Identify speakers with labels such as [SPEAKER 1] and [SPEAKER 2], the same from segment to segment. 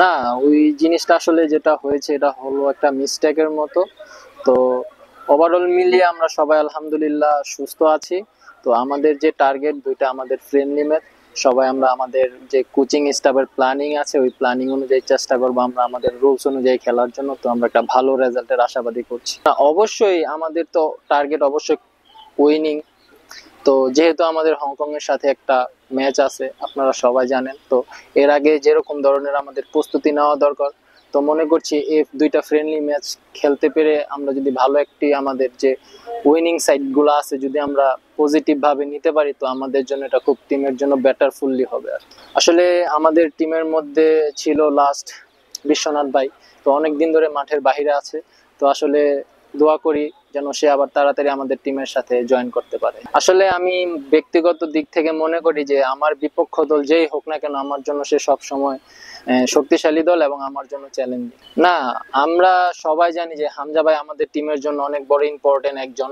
[SPEAKER 1] না, ওই জিনিসটা আসলে যেটা হয়েছে এটা হলো একটা মিস্টেকের মতো। তো ওভারঅল মিলিয়ে আমরা সবাই আলহামদুলিল্লাহ সুস্থ আছি। তো আমাদের যে টার্গেট দুইটা আমাদের ফ্রেন্ডলি ম্যাচ, সবাই আমরা আমাদের যে কোচিং স্টাফের প্ল্যানিং আছে ওই প্ল্যানিং অনুযায়ী চেষ্টা করবো আমরা আমাদের রুলস অনুযায়ী খেলার জন্য। তো আমরা একটা ভালো রেজাল্টের আশাবাদী করছি। অবশ্যই আমাদের তো টার্গেট অবশ্যই উইনিং। তো যেহেতু আমাদের হংকং এর সাথে একটা ম্যাচ আছে আপনারা সবাই জানেন, তো এর আগে যেরকম ধরনের আমাদের প্রস্তুতি নেওয়া দরকার, তো মনে করছি এই দুইটা ফ্রেন্ডলি ম্যাচ খেলতে পেরে আমরা যদি ভালো একটি আমাদের যে উইনিং সাইড গুলো আছে যদি আমরা পজিটিভ ভাবে নিতে পারি, তো আমাদের জন্য এটা খুব টিমের জন্য বেটার ফুললি হবে। আর আসলে আমাদের টিমের মধ্যে ছিল লাস্ট বিশ্বনাথ ভাই, তো অনেক দিন ধরে মাঠের বাইরে আছে। তো আসলে দোয়া করি যেন সে আবার তাড়াতাড়ি আমাদের টিমের সাথে জয়েন করতে পারে। আসলে আমি ব্যক্তিগত দিক থেকে মনে করি যে আমার বিপক্ষ দল যেই হোক না কেন আমার জন্য সে সব সময় শক্তিশালী দল এবং আমার জন্য চ্যালেঞ্জিং। না, আমরা সবাই জানি যে হামজা ভাই আমাদের টিমের জন্য অনেক বড় ইম্পর্টেন্ট একজন।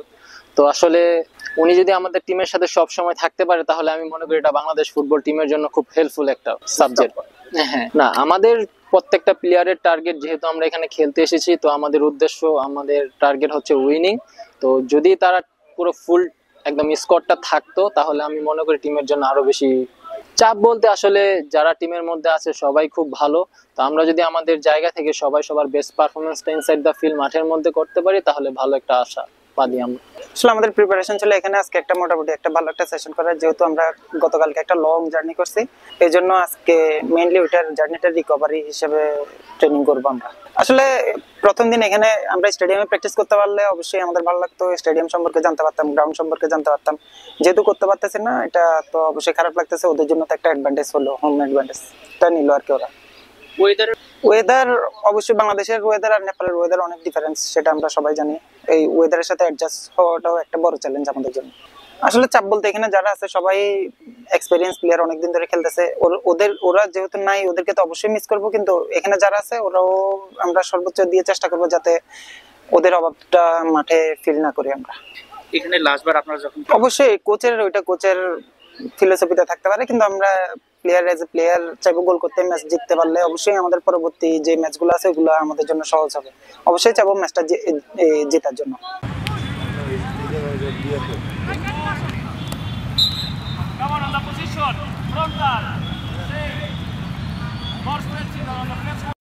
[SPEAKER 1] তো আসলে উনি যদি আমাদের টিমের সাথে সব সময় থাকতে পারে তাহলে আমি মনে করি এটা বাংলাদেশ ফুটবল টিমের জন্য খুব হেল্পফুল একটা সাবজেক্ট। হ্যাঁ, না আমাদের প্রত্যেকটা প্লেয়ারের টার্গেট, যেহেতু আমরা এখানে খেলতে এসেছি তো আমাদের উদ্দেশ্য আমাদের টার্গেট হচ্ছে উইনিং। তো যদি তারা পুরো ফুল একদম স্কোরটা থাকতো তাহলে আমি মনে করি টিমের জন্য আরো বেশি চাপ বলতে আসলে যারা টিমের মধ্যে আছে সবাই খুব ভালো। তো আমরা যদি আমাদের জায়গা থেকে সবাই সবার বেস্ট পারফরমেন্সটা ইনসাইড দ্য ফিল্ড মাঠের মধ্যে করতে পারি তাহলে ভালো একটা আশা পাই আমরা।
[SPEAKER 2] আসলে আমাদের প্রিপারেশন ছিল এখানে আজকে একটা মোটামুটি একটা ভালো একটা সেশন করার, যেহেতু আমরা গতকালকে একটা লং জার্নি করছি এই জন্য আজকে মেইনলি ওইটার জার্নিটা রিকভারি হিসেবে ট্রেনিং করবো আমরা। আসলে প্রথম দিন এখানে আমরা স্টেডিয়ামে প্র্যাকটিস করতে পারলে অবশ্যই আমাদের ভালো লাগতো, স্টেডিয়াম সম্পর্কে জানতে পারতাম, গ্রাউন্ড সম্পর্কে জানতে পারতাম। যেহেতু করতে পারতেছি না এটা তো অবশ্যই খারাপ লাগতেছে, ওদের জন্য তো একটা অ্যাডভান্টেজ হলো, হোম অ্যাডভান্টেজটা নিল আর কি ওরা। ওয়েদার অবশ্যই বাংলাদেশের ওয়েদার আর নেপালের ওয়েদার অনেক ডিফারেন্স, সেটা আমরা সবাই জানি। এই ওয়েদারের সাথে অ্যাডজাস্ট হওয়াটাও একটা বড় চ্যালেঞ্জ আমাদের জন্য। আসলে চাপ বলতে এখানে যারা আছে সবাই এক্সপেরিয়েন্স প্লেয়ার, অনেকদিন ধরে খেলতেছে। ওরা যেহেতু নাই ওদেরকে তো অবশ্যই মিস করবো, কিন্তু এখানে যারা আছে ওরাও আমরা সর্বোচ্চ দিয়ে চেষ্টা করবো যাতে ওদের অভাবটা মাঠে ফিল না করি আমরা।
[SPEAKER 3] এখানে লাস্টবার আপনারা যখন
[SPEAKER 2] অবশ্যই কোচের ফিলোসফিতে থাকতে পারে, কিন্তু আমরা প্লেয়ার এজ এ প্লেয়ার চাইবো গোল করতে, ম্যাচ জিততে পারলে অবশ্যই আমাদের পরবর্তী যে ম্যাচগুলো আছে ওগুলো আমাদের জন্য সহজ হবে। অবশ্যই চাইবো ম্যাচটা জেতার জন্য।
[SPEAKER 4] Come on the position, frontal. 6. More stretching on the left.